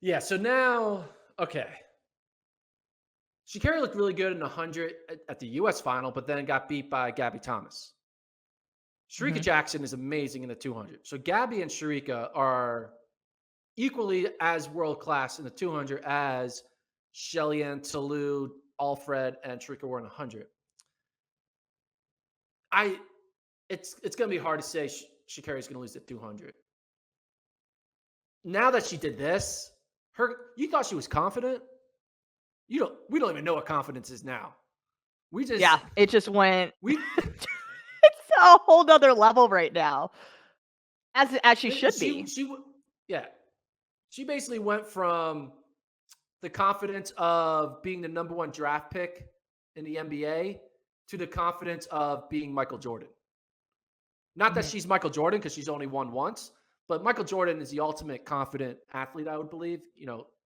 Yeah. So now, okay. Sha'Carri looked really good in the 100 at the U.S. final, but then got beat by Gabby Thomas. Sharika Mhm. Jackson is amazing in the 200. So Gabby and Sharika are equally as world class in the 200 as Shelly Ann Talou, Alfred, and Sharika were in the 100. I it's going to be hard to say Sha'Carri's going to lose at 200. Now that she did this, you thought she was confident. We don't even know what confidence is now. We Yeah, just it just went we it's a whole nother level right now, as she should be. yeah, she basically went from the confidence of being the number one draft pick in the NBA to the confidence of being Michael Jordan. Not that Mhm. she's Michael Jordan because she's only won once, but Michael Jordan is the ultimate confident athlete, I would believe.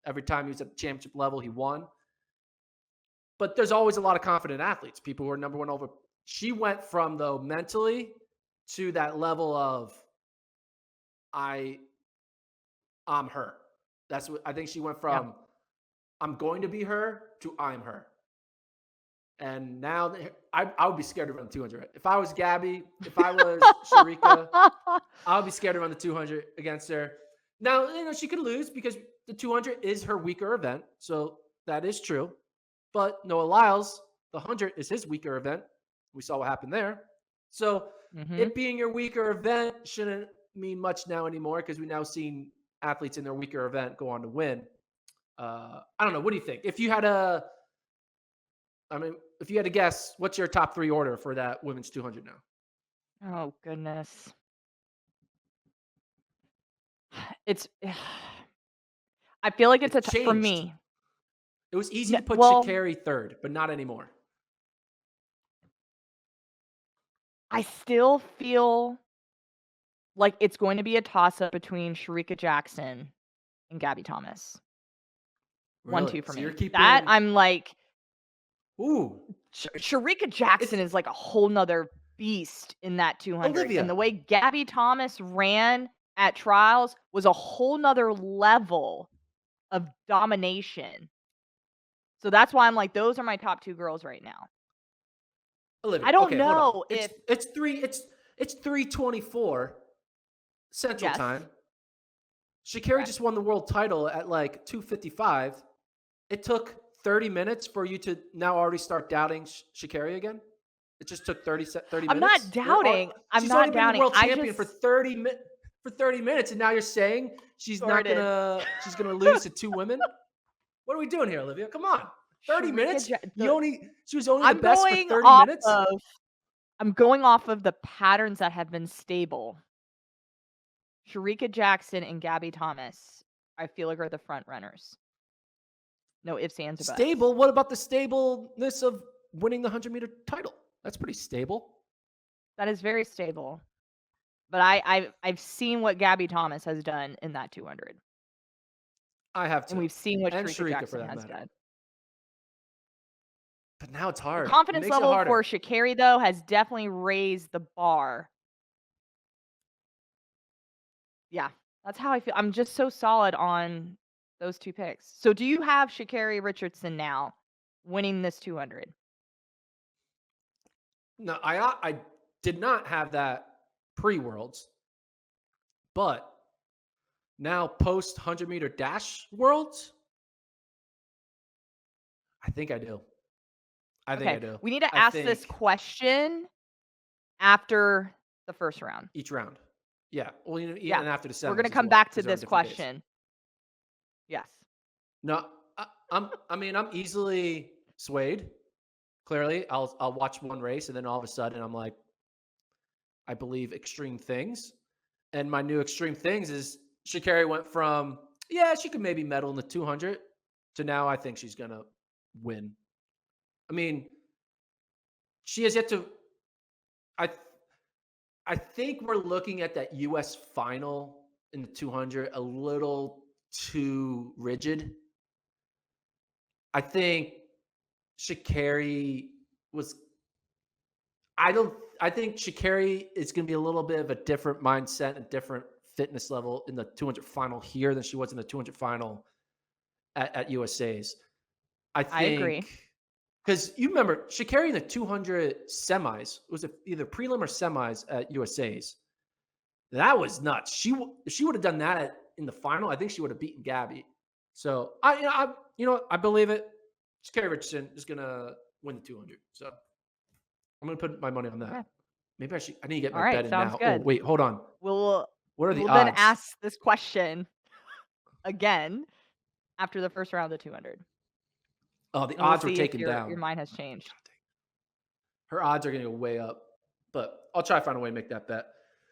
Every time he was at the championship level, he won. But there's always a lot of confident athletes, people who are number one over. She went from, though, mentally to that level of I I'm her. That's what I think she went Yeah. from I'm going to be her to I'm her. And now I would be scared to run the 200. If I was Gabby, if I was Sharika, I would be scared to run the 200 against her. Now, she could lose because the 200 is her weaker event. So that is true. But Noah Lyles, the 100 is his weaker event. We saw what happened there. So Mhm. it being your weaker event shouldn't mean much now anymore because we've now seen athletes in their weaker event go on to win. I don't know. What do you think? If you had to guess, what's your top three order for that women's 200 now? Oh, goodness. It's I feel like it's It's a t for changed. me. It was easy N to put well, Sha'Carri third, but not anymore. I still feel like it's going to be a toss-up between Sharika Jackson and Gabby Thomas. 1, Really? 2 for So you're me. That keeping. I'm like, Ooh, Sharika Jackson it's is like a whole 'nother beast in that 200, and Olivia. the way Gabby Thomas ran at trials was a whole 'nother level of domination. So that's why I'm like, those are my top 2 girls right now. I Olivia. don't Okay, hold on. know It's if it's three. It's 3:24 Central yes, Time. Sha'Carri correct. just won the world title at like 2:55. It took 30 minutes for you to now already start doubting Sha'Carri again. It just took 30 I'm not minutes. doubting, I'm She's only not been the doubting, world I champion just for 30 minutes, and now you're saying Jordan, she's gonna lose to two women. What are we doing here, Olivia? Come on. 30 Sharika minutes? Ja the She was only the I'm best for going 30 off minutes? of I'm going off of the patterns that have been stable. Sharika Jackson and Gabby Thomas, I feel like are the front runners. No ifs, ands, or buts. Stable. What about the stableness of winning the 100-meter title? That's pretty stable. That is very stable. But I've seen what Gabby Thomas has done in that 200, I have and to. we've seen what And Sharika Sharika for Jackson that has matter. done. But now it's The hard. It confidence makes it level for harder. Sha'Carri, though, has definitely raised the bar. Yeah, that's how I feel. I'm just so solid on those 2 picks. So do you have Sha'Carri Richardson now winning this 200? No, I did not have that pre-worlds, but now post 100-meter dash worlds, I think I do. I think I Okay, do. we need to I ask this think question after the first round. each round. Yeah. Well, Yeah, even after the we're semis gonna as come well, back to because they're on this different days. question. Yes. No, I'm easily swayed. Clearly, I'll watch one race and then all of a sudden I'm like, I believe extreme things. And my new extreme things is Sha'Carri went from, yeah, she could maybe medal in the 200 to now I think she's going to win. I mean, she has yet to, I, I think we're looking at that US final in the 200 a little too rigid. I think Sha'Carri was, I think Sha'Carri is going to be a little bit of a different mindset, a different fitness level in the 200 final here than she was in the 200 final at USA's. I I agree. think because you remember Sha'Carri in the 200 semis, was it either prelim or semis at USA's? That was nuts. If she would have done that in the final, I think she would have beaten Gabby. So I believe it. Sha'Carri Richardson is gonna win the 200. So I'm gonna put my money on that. Okay. Maybe I need to get All my right. bet in Sounds now. Oh good. wait, hold on. We'll What are we the will then odds? ask this question again after the first round of the 200, Oh, the and we'll odds were see if taken your down. mind has changed. Her odds are gonna go way up, but I'll try to find a way to make that bet.